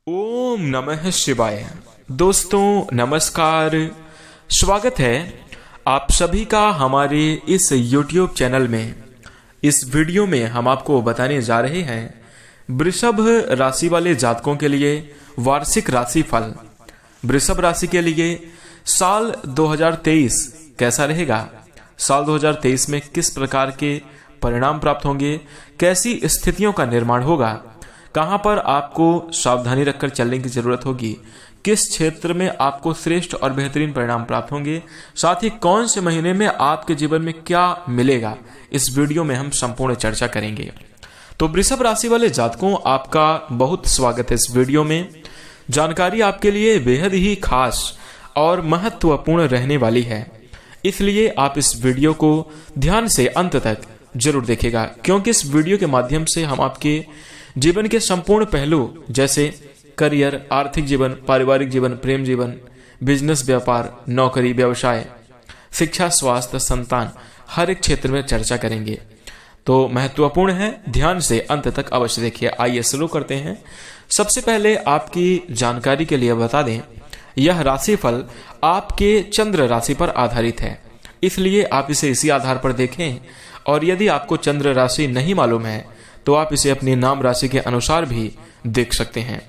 ओम नमः शिवाय। दोस्तों नमस्कार, स्वागत है आप सभी का हमारे इस YouTube चैनल में। इस वीडियो में हम आपको बताने जा रहे हैं वृषभ राशि वाले जातकों के लिए वार्षिक राशि फल। वृषभ राशि के लिए साल 2023 कैसा रहेगा, साल 2023 में किस प्रकार के परिणाम प्राप्त होंगे, कैसी स्थितियों का निर्माण होगा, कहां पर आपको सावधानी रखकर चलने की जरूरत होगी, किस क्षेत्र में आपको श्रेष्ठ और बेहतरीन परिणाम प्राप्त होंगे, साथ ही कौन से महीने में आपके जीवन में क्या मिलेगा, इस वीडियो में हम संपूर्ण चर्चा करेंगे। तो वृषभ राशि वाले जातकों, आपका बहुत स्वागत है इस वीडियो में। जानकारी आपके लिए बेहद ही खास और महत्वपूर्ण रहने वाली है, इसलिए आप इस वीडियो को ध्यान से अंत तक जरूर देखेगा, क्योंकि इस वीडियो के माध्यम से हम आपके जीवन के संपूर्ण पहलू जैसे करियर, आर्थिक जीवन, पारिवारिक जीवन, प्रेम जीवन, बिजनेस, व्यापार, नौकरी, व्यवसाय, शिक्षा, स्वास्थ्य, संतान, हर एक क्षेत्र में चर्चा करेंगे। तो महत्वपूर्ण है, ध्यान से अंत तक अवश्य देखिए। आइए शुरू करते हैं। सबसे पहले आपकी जानकारी के लिए बता दें, यह राशिफल आपके चंद्र राशि पर आधारित है, इसलिए आप इसे इसी आधार पर देखें। और यदि आपको चंद्र राशि नहीं मालूम है तो आप इसे अपनी नाम राशि के अनुसार भी देख सकते हैं।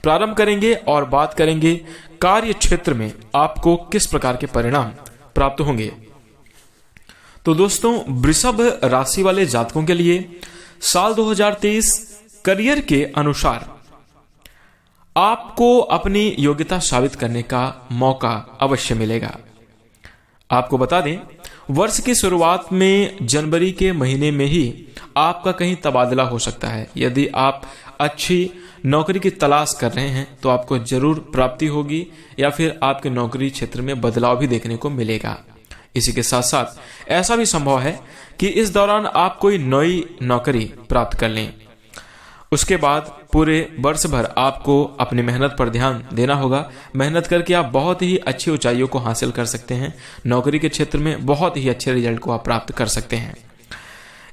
प्रारंभ करेंगे और बात करेंगे कार्य क्षेत्र में आपको किस प्रकार के परिणाम प्राप्त होंगे। तो दोस्तों, वृषभ राशि वाले जातकों के लिए साल 2023 करियर के अनुसार आपको अपनी योग्यता साबित करने का मौका अवश्य मिलेगा। आपको बता दें, वर्ष की शुरुआत में जनवरी के महीने में ही आपका कहीं तबादला हो सकता है। यदि आप अच्छी नौकरी की तलाश कर रहे हैं तो आपको जरूर प्राप्ति होगी, या फिर आपके नौकरी क्षेत्र में बदलाव भी देखने को मिलेगा। इसी के साथ साथ ऐसा भी संभव है कि इस दौरान आप कोई नई नौकरी प्राप्त कर लें। उसके बाद पूरे वर्ष भर आपको अपनी मेहनत पर ध्यान देना होगा। मेहनत करके आप बहुत ही अच्छी ऊंचाइयों को हासिल कर सकते हैं। नौकरी के क्षेत्र में बहुत ही अच्छे रिजल्ट को आप प्राप्त कर सकते हैं।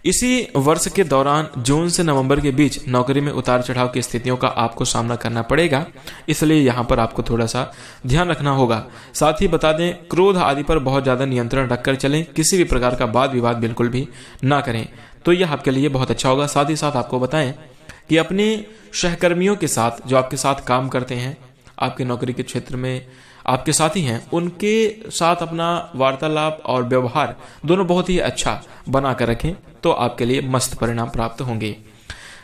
इसी वर्ष के दौरान जून से नवंबर के बीच नौकरी में उतार चढ़ाव की स्थितियों का आपको सामना करना पड़ेगा, इसलिए यहाँ पर आपको थोड़ा सा ध्यान रखना होगा। साथ ही बता दें, क्रोध आदि पर बहुत ज्यादा नियंत्रण रखकर चलें, किसी भी प्रकार का वाद विवाद बिल्कुल भी ना करें, तो यह आपके लिए बहुत अच्छा होगा। साथ ही साथ आपको बताएं कि अपने सहकर्मियों के साथ, जो आपके साथ काम करते हैं, आपके नौकरी के क्षेत्र में आपके साथी हैं, उनके साथ अपना वार्तालाप और व्यवहार दोनों बहुत ही अच्छा बना कर रखें, तो आपके लिए मस्त परिणाम प्राप्त होंगे।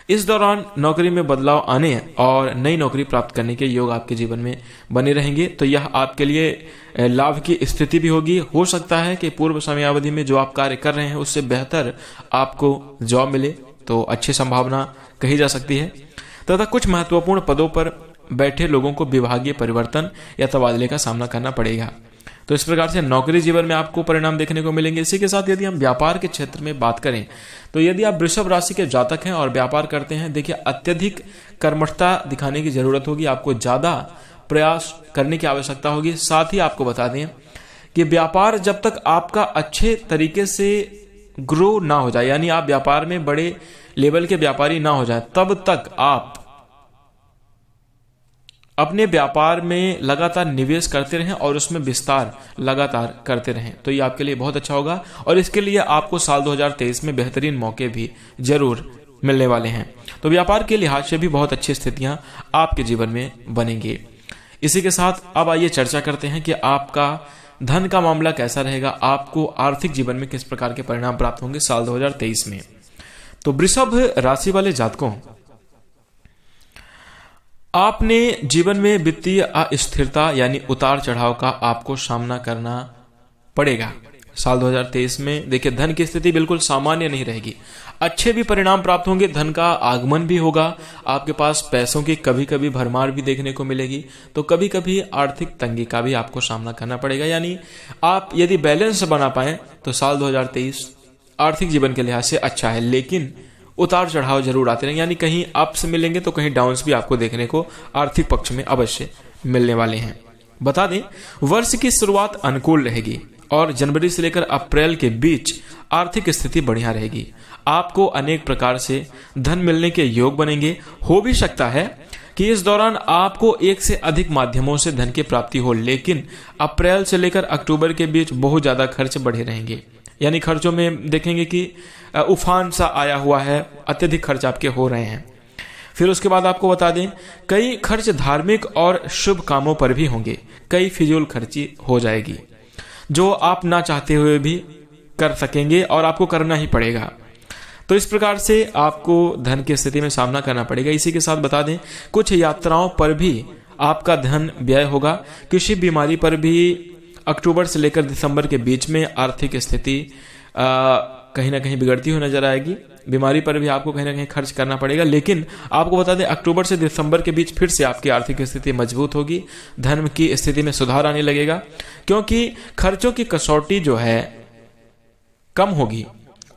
इस दौरान नौकरी में बदलाव आने और नई नौकरी प्राप्त करने के योग आपके जीवन में बने रहेंगे, तो यह आपके लिए लाभ की स्थिति भी होगी। हो सकता है कि पूर्व समयावधि में जो आप कार्य कर रहे हैं उससे बेहतर आपको जॉब मिले, तो अच्छी संभावना कही जा सकती है। तथा कुछ महत्वपूर्ण पदों पर बैठे लोगों को विभागीय परिवर्तन या तबादले का सामना करना पड़ेगा। तो इस प्रकार से नौकरी जीवन में आपको परिणाम देखने को मिलेंगे। इसी के साथ यदि हम व्यापार के क्षेत्र में बात करें, तो यदि आप वृषभ राशि के जातक हैं और व्यापार करते हैं, देखिए अत्यधिक कर्मठता दिखाने की जरूरत होगी, आपको ज्यादा प्रयास करने की आवश्यकता होगी। साथ ही आपको बता दें कि व्यापार जब तक आपका अच्छे तरीके से ग्रो ना हो जाए, यानी आप व्यापार में बड़े लेवल के व्यापारी ना हो जाए, तब तक आप अपने व्यापार में लगातार निवेश करते रहें और उसमें विस्तार लगातार करते रहें, तो ये आपके लिए बहुत अच्छा होगा। और इसके लिए आपको साल 2023 में बेहतरीन मौके भी जरूर मिलने वाले हैं। तो व्यापार के लिहाज से भी बहुत अच्छी स्थितियां आपके जीवन में बनेंगी। इसी के साथ अब आइए चर्चा करते हैं कि आपका धन का मामला कैसा रहेगा, आपको आर्थिक जीवन में किस प्रकार के परिणाम प्राप्त होंगे साल 2023 में। तो वृषभ राशि वाले जातकों, आपने जीवन में वित्तीय अस्थिरता यानी उतार चढ़ाव का आपको सामना करना पड़ेगा। साल 2023 में देखिए धन की स्थिति बिल्कुल सामान्य नहीं रहेगी, अच्छे भी परिणाम प्राप्त होंगे, धन का आगमन भी होगा, आपके पास पैसों की कभी कभी भरमार भी देखने को मिलेगी, तो कभी कभी आर्थिक तंगी का भी आपको सामना करना पड़ेगा। यानी आप यदि बैलेंस बना पाए तो साल 2023 आर्थिक जीवन के लिहाज से अच्छा है, लेकिन उतार चढ़ाव जरूर आते रहेंगे, यानी कहीं अप्स मिलेंगे तो कहीं डाउन्स भी आपको देखने को आर्थिक पक्ष में अवश्य मिलने वाले हैं। बता दें, वर्ष की शुरुआत अनुकूल रहेगी और जनवरी से लेकर अप्रैल के बीच आर्थिक स्थिति बढ़िया रहेगी। आपको अनेक प्रकार से धन मिलने के योग बनेंगे। हो भी सकता है कि कि इस दौरान आपको एक से अधिक माध्यमों से धन की प्राप्ति हो, लेकिन अप्रैल से लेकर अक्टूबर के बीच बहुत ज्यादा खर्च बढ़े रहेंगे। यानी खर्चों में देखेंगे कि उफान सा आया हुआ है, अत्यधिक खर्च आपके हो रहे हैं। फिर उसके बाद आपको बता दें, कई खर्च धार्मिक और शुभ कामों पर भी होंगे। कई फिजूल खर्ची हो जाएगी जो आप ना चाहते हुए भी कर सकेंगे और आपको करना ही पड़ेगा। तो इस प्रकार से आपको धन की स्थिति में सामना करना पड़ेगा। इसी के साथ बता दें, कुछ यात्राओं पर भी आपका धन व्यय होगा। किसी बीमारी पर भी अक्टूबर से लेकर दिसंबर के बीच में आर्थिक स्थिति कहीं ना कहीं बिगड़ती हुई नजर आएगी। बीमारी पर भी आपको कहीं ना कहीं खर्च करना पड़ेगा, लेकिन आपको बता दें अक्टूबर से दिसंबर के बीच फिर से आपकी आर्थिक स्थिति मजबूत होगी, धन की स्थिति में सुधार आने लगेगा, क्योंकि खर्चों की कसौटी जो है कम होगी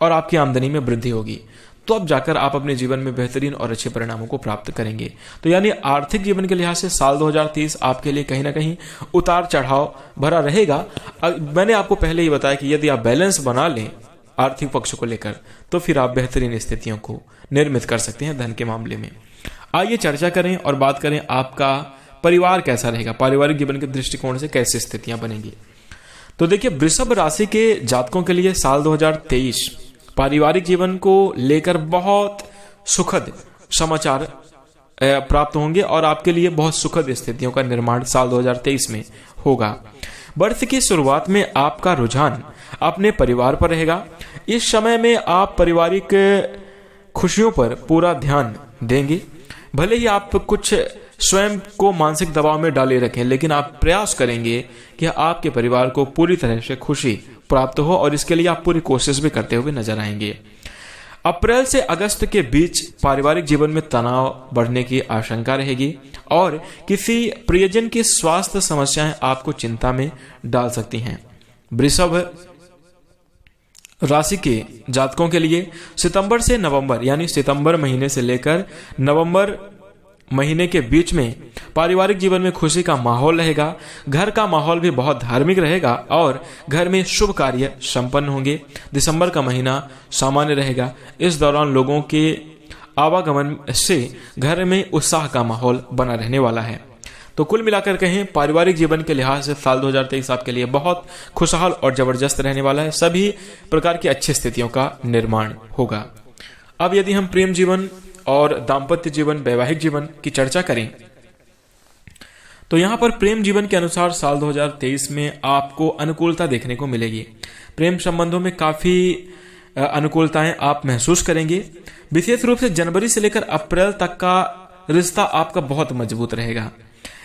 और आपकी आमदनी में वृद्धि होगी। तो अब जाकर आप अपने जीवन में बेहतरीन और अच्छे परिणामों को प्राप्त करेंगे। तो यानी आर्थिक जीवन के लिहाज से साल 2030 आपके लिए कहीं ना कहीं उतार चढ़ाव भरा रहेगा। मैंने आपको पहले ही बताया कि यदि आप बैलेंस बना लें आर्थिक पक्ष को लेकर, तो फिर आप बेहतरीन स्थितियों को निर्मित कर सकते हैं धन के मामले में। आइए चर्चा करें और बात करें आपका परिवार कैसा रहेगा, पारिवारिक जीवन के दृष्टिकोण से कैसी स्थितियां बनेंगी। तो देखिए, वृषभ राशि के जातकों के लिए साल 2023 पारिवारिक जीवन को लेकर बहुत सुखद समाचार प्राप्त होंगे और आपके लिए बहुत सुखद स्थितियों का निर्माण साल 2023 में होगा। वर्ष की शुरुआत में आपका रुझान अपने परिवार पर रहेगा। इस समय में आप पारिवारिक खुशियों पर पूरा ध्यान देंगे। भले ही आप कुछ स्वयं को मानसिक दबाव में डाले रखें, लेकिन आप प्रयास करेंगे कि आपके परिवार को पूरी तरह से खुशी प्राप्त हो और इसके लिए आप पूरी कोशिश भी करते हुए नजर आएंगे। अप्रैल से अगस्त के बीच पारिवारिक जीवन में तनाव बढ़ने की आशंका रहेगी और किसी प्रियजन की स्वास्थ्य समस्याएं आपको चिंता में डाल सकती हैं। वृषभ राशि के जातकों के लिए सितंबर से नवंबर, यानी सितंबर महीने से लेकर नवंबर महीने के बीच में पारिवारिक जीवन में खुशी का माहौल रहेगा। घर का माहौल भी बहुत धार्मिक रहेगा और घर में शुभ कार्य संपन्न होंगे। दिसंबर का महीना सामान्य रहेगा। इस दौरान लोगों के आवागमन से घर में उत्साह का माहौल बना रहने वाला है। तो कुल मिलाकर कहें, पारिवारिक जीवन के लिहाज से साल 2023 आपके लिए बहुत खुशहाल और जबरदस्त रहने वाला है। सभी प्रकार की अच्छी स्थितियों का निर्माण होगा। अब यदि हम प्रेम जीवन और दाम्पत्य जीवन, वैवाहिक जीवन की चर्चा करें, तो यहां पर प्रेम जीवन के अनुसार साल 2023 में आपको अनुकूलता देखने को मिलेगी। प्रेम संबंधों में काफी अनुकूलताएं आप महसूस करेंगे। विशेष रूप से जनवरी से लेकर अप्रैल तक का रिश्ता आपका बहुत मजबूत रहेगा।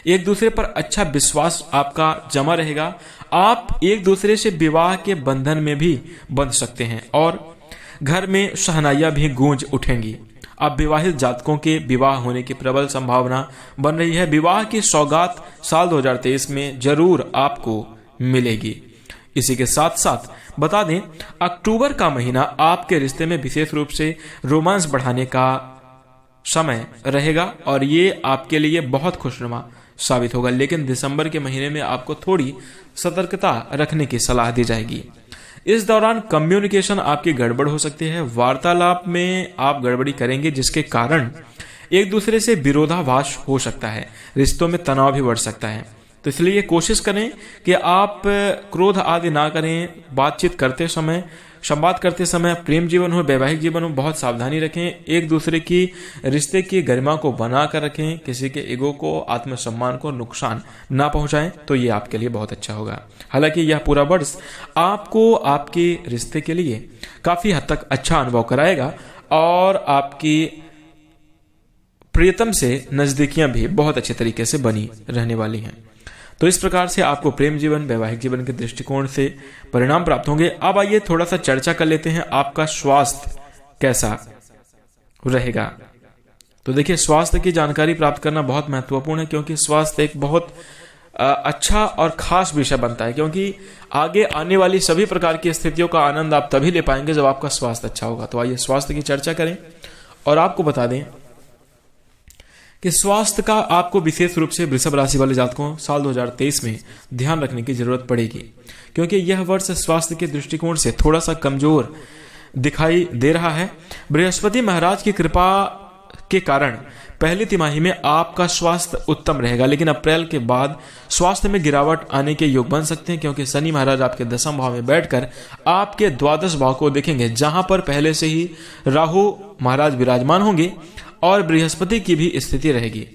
एक दूसरे पर अच्छा विश्वास आपका जमा रहेगा। आप एक दूसरे से विवाह के बंधन में भी बंध सकते हैं और घर में शहनाइयां भी गूंज उठेंगी। अब विवाहित जातकों के विवाह होने की प्रबल संभावना बन रही है। विवाह की सौगात साल 2023 में जरूर आपको मिलेगी। इसी के साथ साथ बता दें, अक्टूबर का महीना आपके रिश्ते में विशेष रूप से रोमांस बढ़ाने का समय रहेगा और ये आपके लिए बहुत खुशनुमा साबित होगा। लेकिन दिसंबर के महीने में आपको थोड़ी सतर्कता रखने की सलाह दी जाएगी। इस दौरान कम्युनिकेशन आपकी गड़बड़ हो सकती है। वार्तालाप में आप गड़बड़ी करेंगे जिसके कारण एक दूसरे से विरोधाभास हो सकता है। रिश्तों में तनाव भी बढ़ सकता है। तो इसलिए कोशिश करें कि आप क्रोध आदि ना करें। बातचीत करते समय, संवाद करते समय, प्रेम जीवन हो, वैवाहिक जीवन हो, बहुत सावधानी रखें। एक दूसरे की रिश्ते की गरिमा को बना कर रखें। किसी के ईगो को, आत्मसम्मान को नुकसान ना पहुंचाएं, तो ये आपके लिए बहुत अच्छा होगा। हालांकि यह पूरा वर्ष आपको आपके रिश्ते के लिए काफी हद तक अच्छा अनुभव कराएगा और आपकी प्रियतम से नजदीकियां भी बहुत अच्छे तरीके से बनी रहने वाली हैं। तो इस प्रकार से आपको प्रेम जीवन, वैवाहिक जीवन के दृष्टिकोण से परिणाम प्राप्त होंगे। अब आइए थोड़ा सा चर्चा कर लेते हैं, आपका स्वास्थ्य कैसा रहेगा। तो देखिए, स्वास्थ्य की जानकारी प्राप्त करना बहुत महत्वपूर्ण है, क्योंकि स्वास्थ्य एक बहुत अच्छा और खास विषय बनता है, क्योंकि आगे आने वाली सभी प्रकार की स्थितियों का आनंद आप तभी ले पाएंगे जब आपका स्वास्थ्य अच्छा होगा। तो आइए स्वास्थ्य की चर्चा करें और आपको बता दें कि स्वास्थ्य का आपको विशेष रूप से वृषभ राशि वाले जातकों साल 2023 में ध्यान रखने की जरूरत पड़ेगी, क्योंकि यह वर्ष स्वास्थ्य के दृष्टिकोण से थोड़ा सा कमजोर दिखाई दे रहा है। बृहस्पति महाराज की कृपा के कारण पहली तिमाही में आपका स्वास्थ्य उत्तम रहेगा, लेकिन अप्रैल के बाद स्वास्थ्य में गिरावट आने के योग बन सकते हैं, क्योंकि शनि महाराज आपके 10वें भाव में बैठकर आपके द्वादश भाव को देखेंगे, जहां पर पहले से ही राहु महाराज विराजमान होंगे और बृहस्पति की भी स्थिति रहेगी।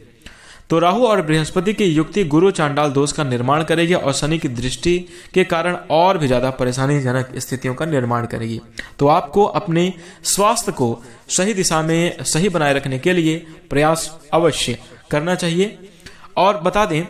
तो राहु और बृहस्पति की युक्ति गुरु चांडाल दोष का निर्माण करेगी और शनि की दृष्टि के कारण और भी ज्यादा परेशानीजनक स्थितियों का निर्माण करेगी। तो आपको अपने स्वास्थ्य को सही दिशा में सही बनाए रखने के लिए प्रयास अवश्य करना चाहिए। और बता दें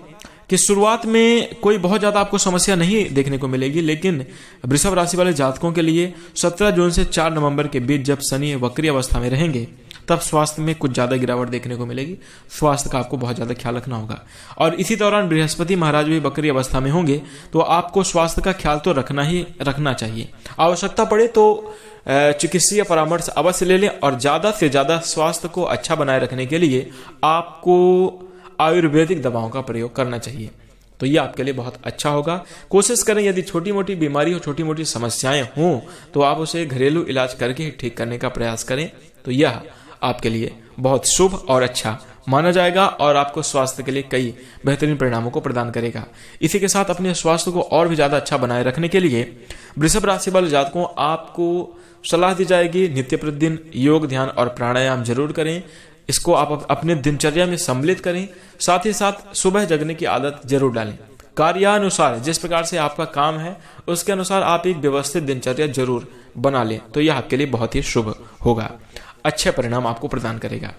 कि शुरुआत में कोई बहुत ज्यादा आपको समस्या नहीं देखने को मिलेगी, लेकिन वृषभ राशि वाले जातकों के लिए 17 जून से 4 नवंबर के बीच जब शनि वक्री अवस्था में रहेंगे तब स्वास्थ्य में कुछ ज्यादा गिरावट देखने को मिलेगी। स्वास्थ्य का आपको बहुत ज्यादा ख्याल रखना होगा। और इसी दौरान बृहस्पति महाराज भी वक्री अवस्था में होंगे, तो आपको स्वास्थ्य का ख्याल तो रखना चाहिए। आवश्यकता पड़े तो चिकित्सीय परामर्श अवश्य ले लें और ज्यादा से ज्यादा स्वास्थ्य को अच्छा बनाए रखने के लिए आपको आयुर्वेदिक दवाओं का प्रयोग करना चाहिए। तो ये आपके लिए बहुत अच्छा होगा। कोशिश करें यदि छोटी मोटी बीमारी हो, छोटी मोटी समस्याएं हों, तो आप उसे घरेलू इलाज करके ठीक करने का प्रयास करें। तो यह आपके लिए बहुत शुभ और अच्छा माना जाएगा और आपको स्वास्थ्य के लिए कई बेहतरीन परिणामों को प्रदान करेगा। इसी के साथ अपने स्वास्थ्य को और भी ज्यादा अच्छा बनाए रखने के लिए वृषभ राशि वाले जातकों आपको सलाह दी जाएगी, नित्य प्रतिदिन योग, ध्यान और प्राणायाम जरूर करें। इसको आप अपने दिनचर्या में सम्मिलित करें। साथ ही साथ सुबह जगने की आदत जरूर डालें। कार्यानुसार जिस प्रकार से आपका काम है उसके अनुसार आप एक व्यवस्थित दिनचर्या जरूर बना लें, तो यह आपके लिए बहुत ही शुभ होगा, अच्छे परिणाम आपको प्रदान करेगा।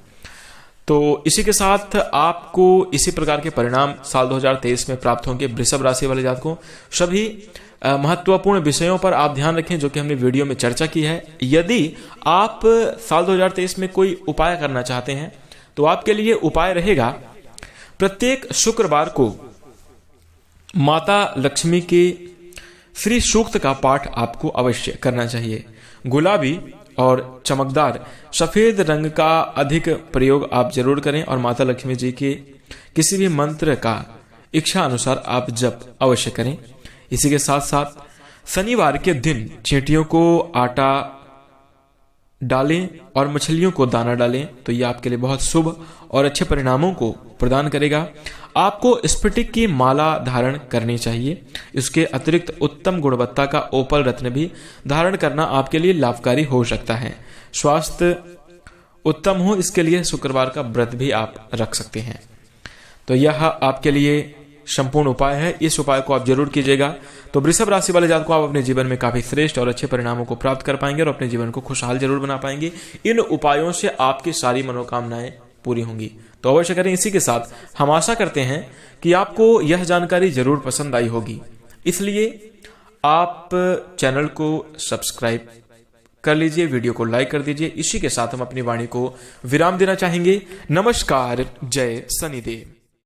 तो इसी के साथ आपको इसी प्रकार के परिणाम साल 2023 में प्राप्त होंगे। वृषभ राशि वाले जातकों सभी महत्वपूर्ण विषयों पर आप ध्यान रखें जो कि हमने वीडियो में चर्चा की है। यदि आप साल 2023 में कोई उपाय करना चाहते हैं तो आपके लिए उपाय रहेगा, प्रत्येक शुक्रवार को माता लक्ष्मी के श्री सूक्त का पाठ आपको अवश्य करना चाहिए। गुलाबी और चमकदार सफेद रंग का अधिक प्रयोग आप जरूर करें और माता लक्ष्मी जी के किसी भी मंत्र का इच्छा अनुसार आप जप अवश्य करें। इसी के साथ साथ शनिवार के दिन चींटियों को आटा डालें और मछलियों को दाना डालें, तो यह आपके लिए बहुत शुभ और अच्छे परिणामों को प्रदान करेगा। आपको स्फटिक की माला धारण करनी चाहिए। इसके अतिरिक्त उत्तम गुणवत्ता का ओपल रत्न भी धारण करना आपके लिए लाभकारी हो सकता है। स्वास्थ्य उत्तम हो इसके लिए शुक्रवार का व्रत भी आप रख सकते हैं। तो यह आपके लिए संपूर्ण उपाय है, इस उपाय को आप जरूर कीजिएगा। तो वृषभ राशि वाले जातकों को आप अपने जीवन में काफी श्रेष्ठ और अच्छे परिणामों को प्राप्त कर पाएंगे और अपने जीवन को खुशहाल जरूर बना पाएंगे। इन उपायों से आपकी सारी मनोकामनाएं पूरी होंगी, तो अवश्य करें। इसी के साथ हम आशा करते हैं कि आपको यह जानकारी जरूर पसंद आई होगी, इसलिए आप चैनल को सब्सक्राइब कर लीजिए, वीडियो को लाइक कर दीजिए। इसी के साथ हम अपनी वाणी को विराम देना चाहेंगे। नमस्कार, जय शनिदेव।